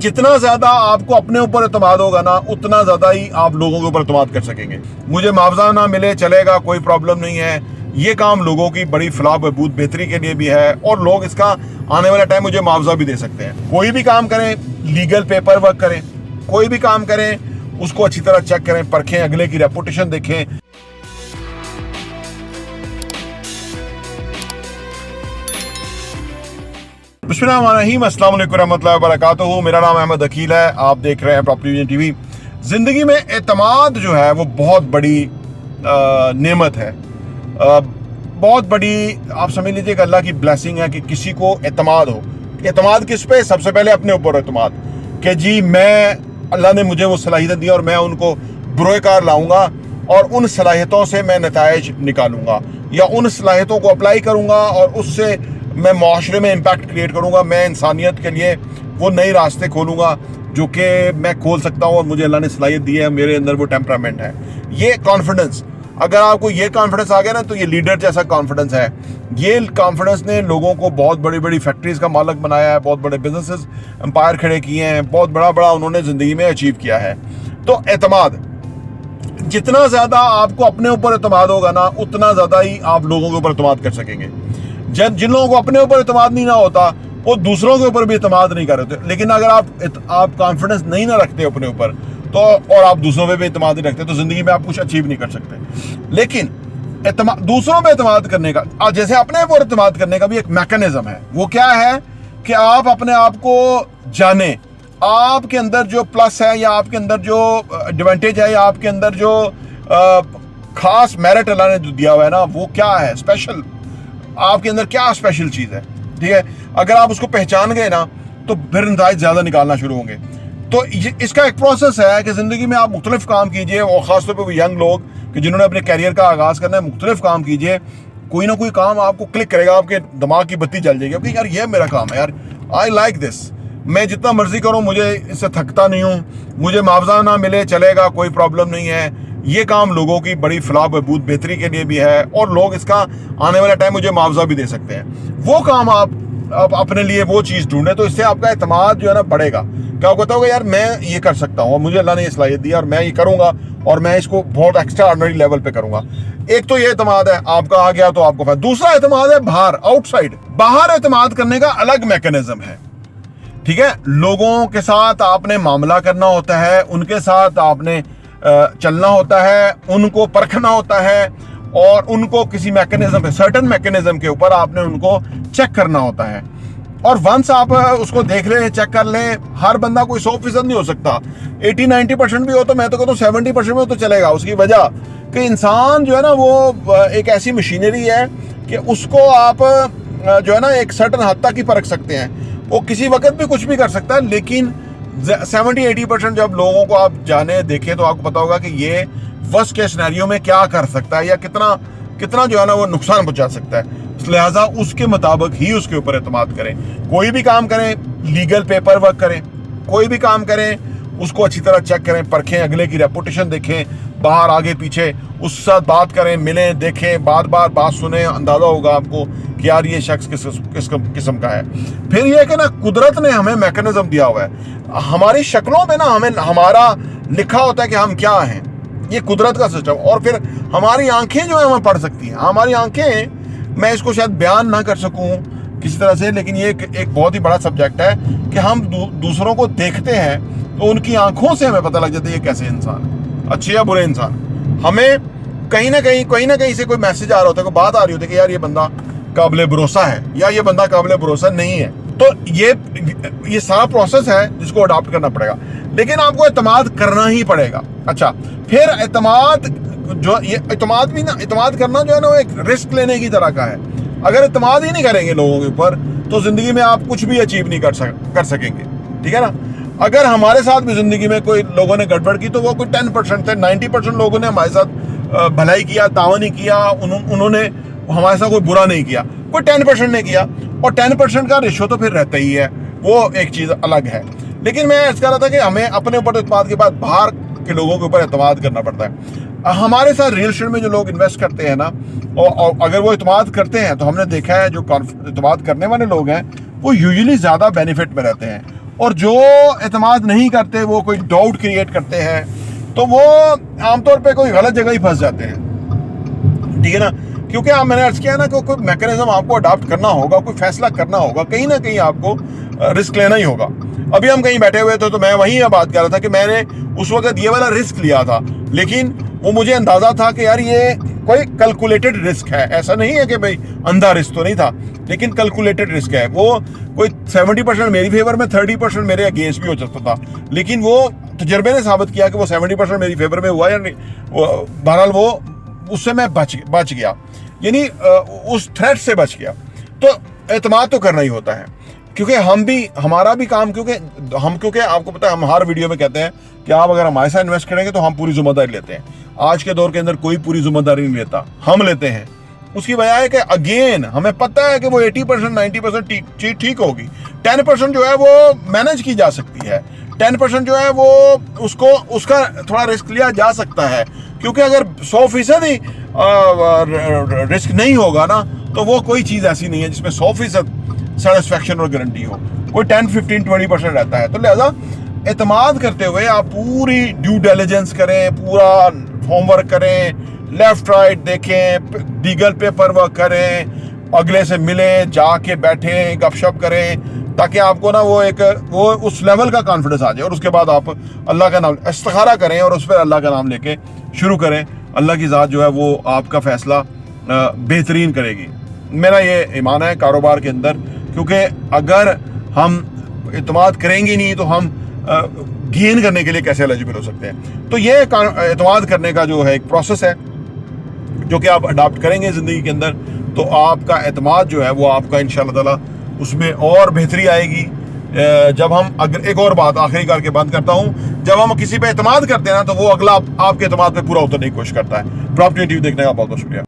जितना ज्यादा आपको अपने ऊपर एतमाद होगा ना, उतना ज्यादा ही आप लोगों के ऊपर एतमाद कर सकेंगे। मुझे मुआवजा ना मिले चलेगा, कोई प्रॉब्लम नहीं है, ये काम लोगों की बड़ी फलाह बहबूद बेहतरी के लिए भी है और लोग इसका आने वाला टाइम मुझे मुआवजा भी दे सकते हैं। कोई भी काम करें, लीगल पेपर वर्क करें, कोई भी काम करें उसको अच्छी तरह चेक करें, परखें, अगले की रेपुटेशन देखें। बिस्मिल्लाहिर्रहमानिर्रहीम, अस्सलाम वालेकुम रहमतुल्लाहि व बरकातुहू। मेरा नाम अहमद अकील है, आप देख रहे हैं प्रॉपर्टी विजन टीवी। ज़िंदगी में एतमाद जो है वो बहुत बड़ी नेमत है, बहुत बड़ी, आप समझ लीजिए कि अल्लाह की ब्लेसिंग है कि किसी को एतमाद हो। एतमाद किस पे? सबसे पहले अपने ऊपर एतमाद कि जी मैं, अल्लाह ने मुझे वो सलाहियत दी और मैं उनको बुरोकार लाऊंगा और उन सलाहियतों से मैं नताइज निकालूंगा या उन सलाहियतों को अप्लाई करूंगा और उससे मैं माशरे में इम्पैक्ट क्रिएट करूंगा। मैं इंसानियत के लिए वो नए रास्ते खोलूंगा जो कि मैं खोल सकता हूँ और मुझे अल्लाह ने सलाहियत दी है, मेरे अंदर वो टेम्परामेंट है। ये कॉन्फिडेंस, अगर आपको ये कॉन्फिडेंस आ गया ना तो ये लीडर जैसा कॉन्फिडेंस है। ये कॉन्फिडेंस ने लोगों को बहुत बड़ी बड़ी फैक्ट्रीज का मालिक बनाया है, बहुत बड़े बिजनेसेस एम्पायर खड़े किए हैं, बहुत बड़ा उन्होंने ज़िंदगी में अचीव किया है। तो एतमाद, जितना ज़्यादा आपको अपने ऊपर एतमाद होगा ना, उतना ज़्यादा ही आप लोगों के ऊपर एतमाद कर सकेंगे। जिन लोगों को अपने ऊपर एतमाद नहीं ना होता वो दूसरों के ऊपर भी एतमाद नहीं कर रहे थे। लेकिन अगर आप कॉन्फिडेंस नहीं ना रखते अपने ऊपर तो, और आप दूसरों पे भी एतमाद नहीं रखते, तो जिंदगी में आप कुछ अचीव नहीं कर सकते। लेकिन दूसरों पे एतमाद करने का, जैसे अपने ऊपर एतमाद करने का भी एक मैकेनिज्म है। वो क्या है कि आप अपने आप को जाने, आपके अंदर जो प्लस है या आपके अंदर जो एडवांटेज है या आपके अंदर जो खास मेरिट अल्लाह ने दिया हुआ है ना, वो क्या है स्पेशल, आपके अंदर क्या स्पेशल चीज़ है। ठीक है, अगर आप उसको पहचान गए ना तो फिर नताइज ज़्यादा निकालना शुरू होंगे। तो इसका एक प्रोसेस है कि ज़िंदगी में आप मुख्तलिफ काम कीजिए, और ख़ासतौर पर वो यंग लोग कि जिन्होंने अपने कैरियर का आगाज़ करना है, मुख्तलिफ काम कीजिए। कोई ना कोई काम आपको क्लिक करेगा, आपके दिमाग की बत्ती जल जाएगी कि यार ये मेरा काम है, यार आई लाइक दिस, मैं जितना मर्जी करूँ मुझे इससे थकता नहीं हूँ, मुझे मुआवजा ना मिले चलेगा, कोई प्रॉब्लम नहीं है, ये काम लोगों की बड़ी फलाह बहबूद बेहतरी के लिए भी है और लोग इसका आने वाला टाइम मुझे मुआवजा भी दे सकते हैं। वो काम आप अपने लिए वो चीज़ ढूंढें, तो इससे आपका एतमाद जो है ना बढ़ेगा। क्या कहता होगा यार मैं ये कर सकता हूँ और मुझे अल्लाह ने ये सलाहियत दी और मैं ये करूँगा और मैं इसको बहुत एक्स्ट्रा ऑर्डिनरी लेवल पे करूँगा। एक तो ये एतमाद है आपका आ गया तो आपको फायदा। दूसरा एतमाद है बाहर, आउटसाइड। बाहर एतमाद करने का अलग मैकेनिज्म है। ठीक है, लोगों के साथ आपने मामला करना होता है, उनके साथ आपने चलना होता है, उनको परखना होता है और उनको किसी मैकेनिज्म पे, सर्टेन मैकेनिज्म के ऊपर आपने उनको चेक करना होता है। और वंस आप उसको देख लें, चेक कर लें, हर बंदा कोई 100% नहीं हो सकता, 80-90% भी हो तो मैं तो कहता हूँ 70% में हो तो चलेगा। उसकी वजह कि इंसान जो है ना वो एक ऐसी मशीनरी है कि उसको आप जो है ना एक सर्टेन हद तक ही परख सकते हैं। वो किसी वक्त भी कुछ भी कर सकता है, लेकिन 70-80% जब लोगों को आप जाने देखें तो आपको पता होगा कि ये वर्स्ट केस सिनेरियो में क्या कर सकता है या कितना जो है ना वो नुकसान पहुंचा सकता है। लिहाजा उसके मुताबिक ही उसके ऊपर एतमाद करें। कोई भी काम करें, लीगल पेपर वर्क करें, कोई भी काम करें उसको अच्छी तरह चेक करें, परखें, अगले की रेपुटेशन देखें, बाहर आगे पीछे उसके साथ बात करें, मिलें, देखें, बात सुने, अंदाज़ा होगा आपको कि यार ये शख्स किस किस्म का है। फिर ये कि ना कुदरत ने हमें मैकेनिज्म दिया हुआ है, हमारी शक्लों में ना हमें हमारा लिखा होता है कि हम क्या हैं, ये कुदरत का सिस्टम। और फिर हमारी आंखें जो है हमें पढ़ सकती हैं। हमारी आंखें, मैं इसको शायद बयान ना कर सकूं किसी तरह से, लेकिन ये एक बहुत ही बड़ा सब्जेक्ट है कि हम दूसरों को देखते हैं तो उनकी आंखों से हमें पता लग जाता है ये कैसे इंसान है, अच्छे या बुरे इंसान। हमें कहीं ना कहीं से कोई मैसेज आ रहा होता है, कोई बात आ रही होती है कि यार ये बंदा काबिल भरोसा है या ये बंदा काबिल भरोसा नहीं है। तो ये सारा प्रोसेस है जिसको अडॉप्ट करना पड़ेगा, लेकिन आपको एतमाद करना ही पड़ेगा। अच्छा, फिर एतमाद करना जो है ना वो एक रिस्क लेने की तरह का है। अगर एतमाद ही नहीं करेंगे लोगों के ऊपर तो जिंदगी में आप कुछ भी अचीव नहीं कर सकेंगे। ठीक है ना, अगर हमारे साथ भी जिंदगी में कोई लोगों ने गड़बड़ की तो वो कोई 10% थे, 90% लोगों ने हमारे साथ भलाई किया, तावन ही किया, उन्होंने हमारे साथ कोई बुरा नहीं किया, कोई 10% ने किया। और 10% का रेशो तो फिर रहता ही है, वो एक चीज़ अलग है। लेकिन मैं ऐसा कह रहा था कि हमें अपने ऊपर एतमाद के बाद बाहर के लोगों के ऊपर एतमाद करना पड़ता है। हमारे साथ रियल एस्टेट में जो लोग इन्वेस्ट करते हैं ना, और अगर वो एतमाद करते हैं तो हमने देखा है जो एतमाद करने वाले लोग हैं वो यूजुअली ज़्यादा बेनिफिट में रहते हैं और जो एतमाद नहीं करते, वो कोई डाउट क्रिएट करते हैं, तो वो आमतौर पे कोई गलत जगह ही फंस जाते हैं, ठीक है ना। क्योंकि मैंने अर्ज किया ना कि कोई मैकेनिज्म आपको अडॉप्ट करना होगा, कोई फैसला करना होगा, कहीं ना कहीं आपको रिस्क लेना ही होगा। अभी हम कहीं बैठे हुए थे तो मैं वहीं बात कर रहा था कि मैंने उस वक्त ये वाला रिस्क लिया था, लेकिन वो मुझे अंदाजा था कि यार ये कोई कैलकुलेटेड रिस्क है, ऐसा नहीं है कि भाई अंधा रिस्क तो नहीं था, लेकिन कैलकुलेटेड रिस्क है। वो कोई 70% मेरी फेवर में, 30% मेरे अगेंस्ट भी हो सकता था, लेकिन वो तजर्बे ने साबित किया कि वो 70% मेरी फेवर में हुआ या नहीं। बहरहाल वो उससे मैं बच गया, यानी उस थ्रेट से बच गया। तो एतमाद तो करना ही होता है, क्योंकि हमारा भी काम, क्योंकि आपको पता है हम हर वीडियो में कहते हैं कि आप अगर हमारे साथ इन्वेस्ट करेंगे तो हम पूरी जिम्मेदारी लेते हैं। आज के दौर के अंदर कोई पूरी जिम्मेदारी नहीं लेता, हम लेते हैं। उसकी वजह है कि अगेन हमें पता है कि वो 80% 90% चीज ठीक होगी, 10% जो है वो मैनेज की जा सकती है, 10% जो है वो उसका थोड़ा रिस्क लिया जा सकता है। क्योंकि अगर 100% ही रिस्क नहीं होगा ना, तो वो कोई चीज़ ऐसी नहीं है जिसमें 100% सेटिस्फैक्शन और गारंटी हो। कोई 10, 15, 20% रहता है। तो लिहाजा एतमाद करते हुए आप पूरी ड्यू डिलिजेंस करें, पूरा होमवर्क करें, लेफ्ट राइट देखें, लीगल पेपर वर्क करें, अगले से मिलें, जाके बैठें, गपशप करें, ताकि आपको ना वो उस लेवल का कॉन्फिडेंस आ जाए। और उसके बाद आप अल्लाह का नाम इस्तिखारा करें और उस पर अल्लाह का नाम लेके शुरू करें। अल्लाह की ज़ात जो है वो आपका फ़ैसला बेहतरीन करेगी। मेरा ये ईमान है कारोबार के अंदर, क्योंकि अगर हम एतमाद करेंगे नहीं तो हम गेन करने के लिए कैसे एलिजिबल हो सकते हैं। तो ये एतमाद करने का जो है एक प्रोसेस है जो कि आप अडॉप्ट करेंगे ज़िंदगी के अंदर, तो आपका एतमाद जो है वो आपका इंशाअल्लाह ताला उसमें और बेहतरी आएगी। जब हम, अगर एक और बात आखिरी करके बंद करता हूँ, जब हम किसी पे एतमाद करते हैं ना, तो वो अगला आपके एतमाद पे पूरा उतरने की कोशिश करता है। प्रॉपर्टी टीवी देखने का बहुत बहुत शुक्रिया।